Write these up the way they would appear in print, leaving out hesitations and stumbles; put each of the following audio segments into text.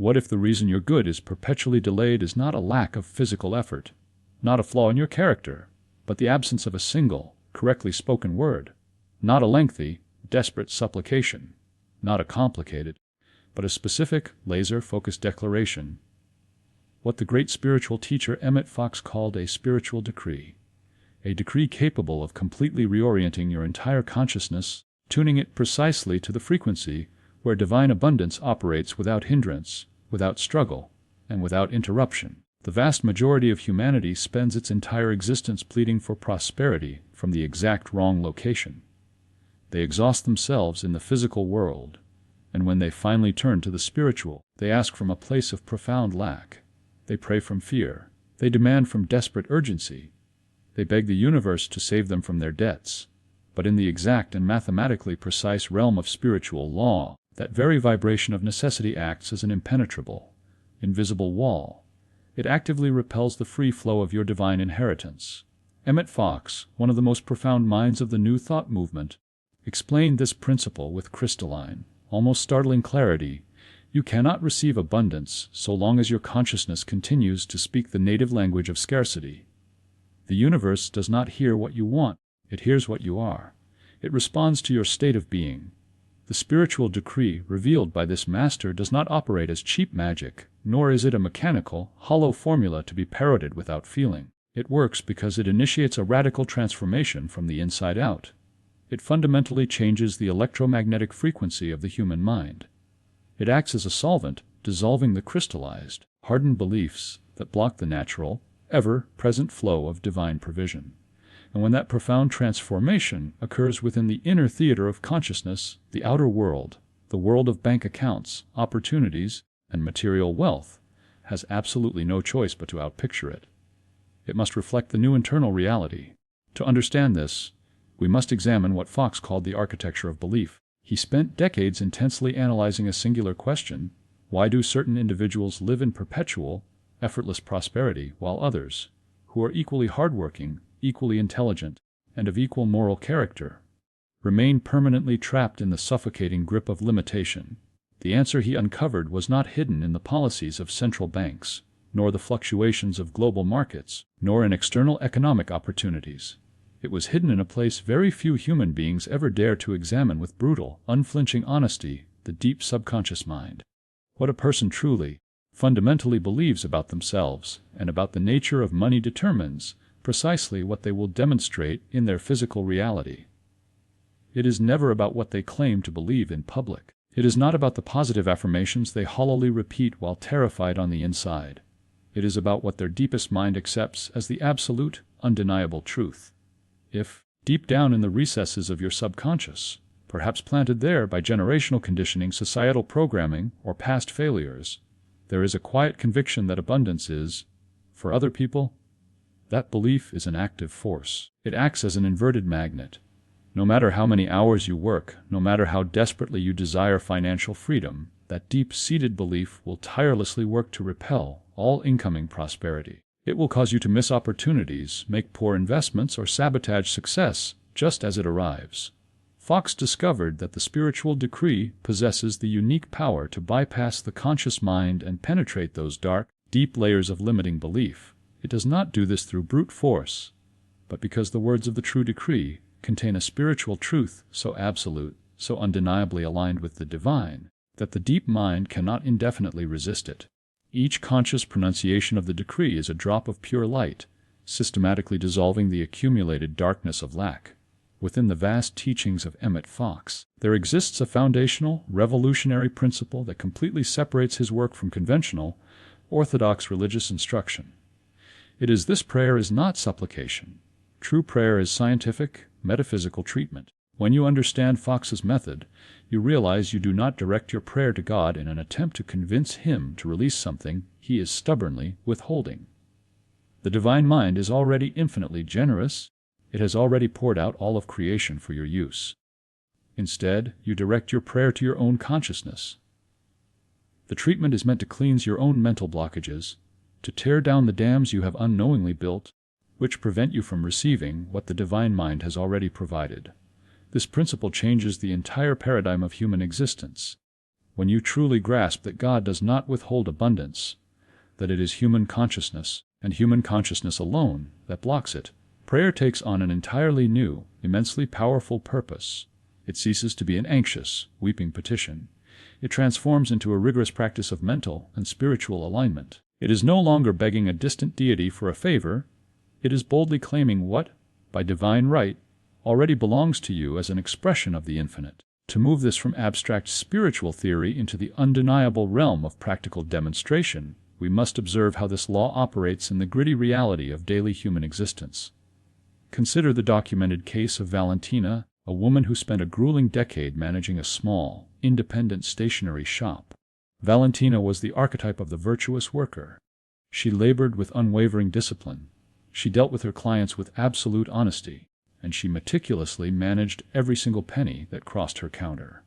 What if the reason your good is perpetually delayed is not a lack of physical effort, not a flaw in your character, but the absence of a single, correctly spoken word, not a lengthy, desperate supplication, not a complicated, but a specific, laser-focused declaration, what the great spiritual teacher Emmet Fox called a spiritual decree, a decree capable of completely reorienting your entire consciousness, tuning it precisely to the frequency where divine abundance operates without hindrance, without struggle, and without interruption. The vast majority of humanity spends its entire existence pleading for prosperity from the exact wrong location. They exhaust themselves in the physical world, and when they finally turn to the spiritual, they ask from a place of profound lack. They pray from fear. They demand from desperate urgency. They beg the universe to save them from their debts. But in the exact and mathematically precise realm of spiritual law, that very vibration of necessity acts as an impenetrable, invisible wall. It actively repels the free flow of your divine inheritance. Emmet Fox, one of the most profound minds of the New Thought movement, explained this principle with crystalline, almost startling clarity. You cannot receive abundance so long as your consciousness continues to speak the native language of scarcity. The universe does not hear what you want, it hears what you are. It responds to your state of being. The spiritual decree revealed by this master does not operate as cheap magic, nor is it a mechanical, hollow formula to be parroted without feeling. It works because it initiates a radical transformation from the inside out. It fundamentally changes the electromagnetic frequency of the human mind. It acts as a solvent, dissolving the crystallized, hardened beliefs that block the natural, ever-present flow of divine provision. And when that profound transformation occurs within the inner theater of consciousness, the outer world, the world of bank accounts, opportunities, and material wealth, has absolutely no choice but to outpicture it. It must reflect the new internal reality. To understand this, we must examine what Fox called the architecture of belief. He spent decades intensely analyzing a singular question: why do certain individuals live in perpetual, effortless prosperity, while others, who are equally hardworking, equally intelligent, and of equal moral character, remain permanently trapped in the suffocating grip of limitation? The answer he uncovered was not hidden in the policies of central banks, nor the fluctuations of global markets, nor in external economic opportunities. It was hidden in a place very few human beings ever dare to examine with brutal, unflinching honesty: the deep subconscious mind. What a person truly, fundamentally believes about themselves and about the nature of money determines precisely what they will demonstrate in their physical reality. It is never about what they claim to believe in public. It is not about the positive affirmations they hollowly repeat while terrified on the inside. It is about what their deepest mind accepts as the absolute, undeniable truth. If, deep down in the recesses of your subconscious, perhaps planted there by generational conditioning, societal programming, or past failures, there is a quiet conviction that abundance is, for other people, that belief is an active force. It acts as an inverted magnet. No matter how many hours you work, no matter how desperately you desire financial freedom, that deep-seated belief will tirelessly work to repel all incoming prosperity. It will cause you to miss opportunities, make poor investments, or sabotage success just as it arrives. Fox discovered that the spiritual decree possesses the unique power to bypass the conscious mind and penetrate those dark, deep layers of limiting belief. It does not do this through brute force, but because the words of the true decree contain a spiritual truth so absolute, so undeniably aligned with the divine, that the deep mind cannot indefinitely resist it. Each conscious pronunciation of the decree is a drop of pure light, systematically dissolving the accumulated darkness of lack. Within the vast teachings of Emmet Fox, there exists a foundational, revolutionary principle that completely separates his work from conventional, orthodox religious instruction. It is this: prayer is not supplication. True prayer is scientific, metaphysical treatment. When you understand Fox's method, you realize you do not direct your prayer to God in an attempt to convince Him to release something He is stubbornly withholding. The divine mind is already infinitely generous. It has already poured out all of creation for your use. Instead, you direct your prayer to your own consciousness. The treatment is meant to cleanse your own mental blockages, to tear down the dams you have unknowingly built, which prevent you from receiving what the divine mind has already provided. This principle changes the entire paradigm of human existence. when you truly grasp that God does not withhold abundance, that it is human consciousness, and human consciousness alone, that blocks it, prayer takes on an entirely new, immensely powerful purpose. It ceases to be an anxious, weeping petition. It transforms into a rigorous practice of mental and spiritual alignment. It is no longer begging a distant deity for a favor. It is boldly claiming what, by divine right, already belongs to you as an expression of the infinite. To move this from abstract spiritual theory into the undeniable realm of practical demonstration, we must observe how this law operates in the gritty reality of daily human existence. Consider the documented case of Valentina, a woman who spent a grueling decade managing a small, independent stationery shop. Valentina was the archetype of the virtuous worker. She labored with unwavering discipline. She dealt with her clients with absolute honesty, and she meticulously managed every single penny that crossed her counter.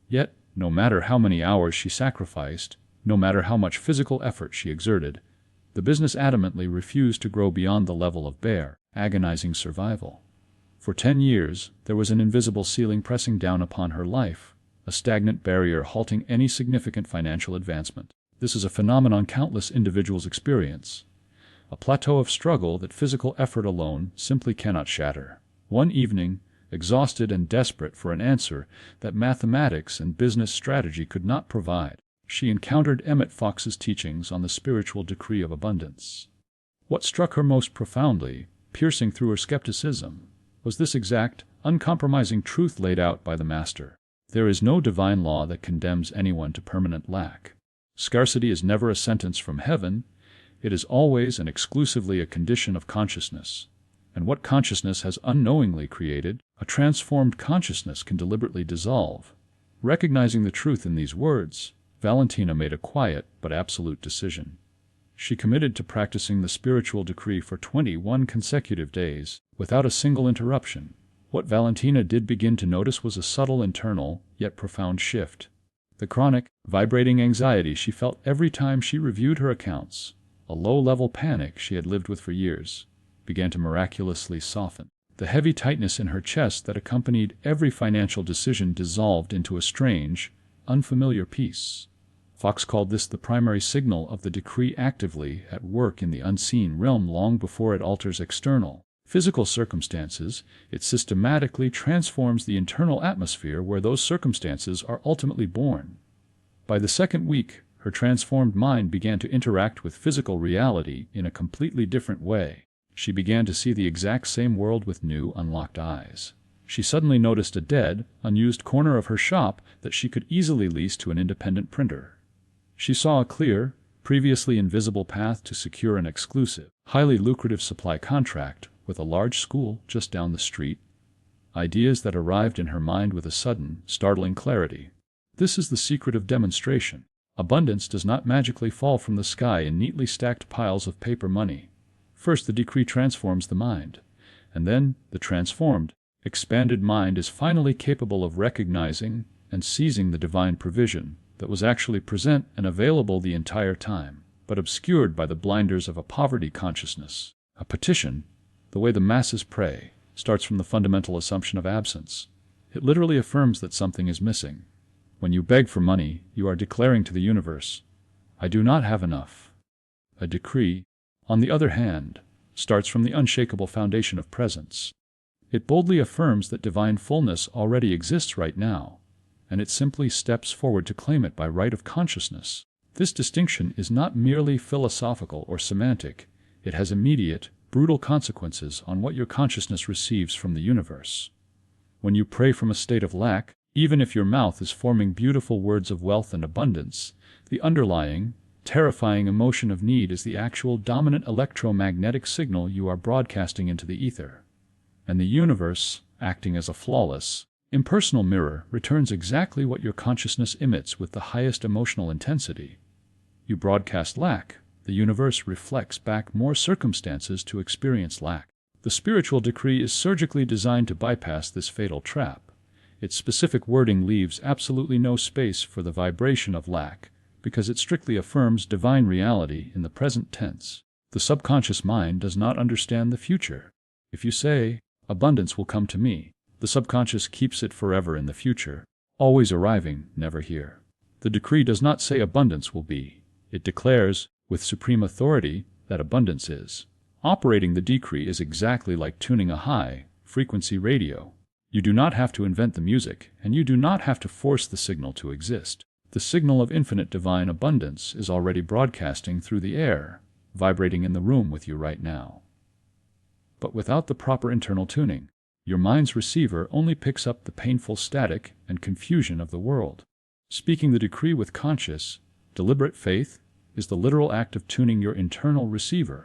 Yet, no matter how many hours she sacrificed, no matter how much physical effort she exerted, the business adamantly refused to grow beyond the level of bare, agonizing survival. For 10 years, there was an invisible ceiling pressing down upon her life, a stagnant barrier halting any significant financial advancement. This is a phenomenon countless individuals experience, a plateau of struggle that physical effort alone simply cannot shatter. One evening, exhausted and desperate for an answer that mathematics and business strategy could not provide, she encountered Emmet Fox's teachings on the spiritual decree of abundance. What struck her most profoundly, piercing through her skepticism, was this exact, uncompromising truth laid out by the Master. There is no divine law that condemns anyone to permanent lack. Scarcity is never a sentence from heaven. It is always and exclusively a condition of consciousness. And what consciousness has unknowingly created, a transformed consciousness can deliberately dissolve. Recognizing the truth in these words, Valentina made a quiet but absolute decision. She committed to practicing the spiritual decree for 21 consecutive days, without a single interruption. What Valentina did begin to notice was a subtle internal, yet profound shift. The chronic, vibrating anxiety she felt every time she reviewed her accounts, a low-level panic she had lived with for years, began to miraculously soften. The heavy tightness in her chest that accompanied every financial decision dissolved into a strange, unfamiliar peace. Fox called this the primary signal of the decree actively at work in the unseen realm long before it alters external, physical circumstances. It systematically transforms the internal atmosphere where those circumstances are ultimately born. By the second week, her transformed mind began to interact with physical reality in a completely different way. She began to see the exact same world with new, unlocked eyes. She suddenly noticed a dead, unused corner of her shop that she could easily lease to an independent printer. She saw a clear, previously invisible path to secure an exclusive, highly lucrative supply contract with a large school just down the street. Ideas that arrived in her mind with a sudden, startling clarity. This is the secret of demonstration. Abundance does not magically fall from the sky in neatly stacked piles of paper money. First, the decree transforms the mind, and then the transformed, expanded mind is finally capable of recognizing and seizing the divine provision that was actually present and available the entire time, but obscured by the blinders of a poverty consciousness. A petition, the way the masses pray, starts from the fundamental assumption of absence. It literally affirms that something is missing. When you beg for money, you are declaring to the universe, "I do not have enough." A decree, on the other hand, starts from the unshakable foundation of presence. It boldly affirms that divine fullness already exists right now, and it simply steps forward to claim it by right of consciousness. This distinction is not merely philosophical or semantic. It has immediate, brutal consequences on what your consciousness receives from the universe. When you pray from a state of lack, even if your mouth is forming beautiful words of wealth and abundance, the underlying, terrifying emotion of need is the actual dominant electromagnetic signal you are broadcasting into the ether. And the universe, acting as a flawless, impersonal mirror, returns exactly what your consciousness emits with the highest emotional intensity. You broadcast lack, the universe reflects back more circumstances to experience lack. The spiritual decree is surgically designed to bypass this fatal trap. Its specific wording leaves absolutely no space for the vibration of lack, because it strictly affirms divine reality in the present tense. The subconscious mind does not understand the future. If you say, "Abundance will come to me," the subconscious keeps it forever in the future, always arriving, never here. The decree does not say abundance will be. It declares, with supreme authority, that abundance is. Operating the decree is exactly like tuning a high-frequency radio. You do not have to invent the music, and you do not have to force the signal to exist. The signal of infinite divine abundance is already broadcasting through the air, vibrating in the room with you right now. But without the proper internal tuning, your mind's receiver only picks up the painful static and confusion of the world. Speaking the decree with conscious, deliberate faith is the literal act of tuning your internal receiver.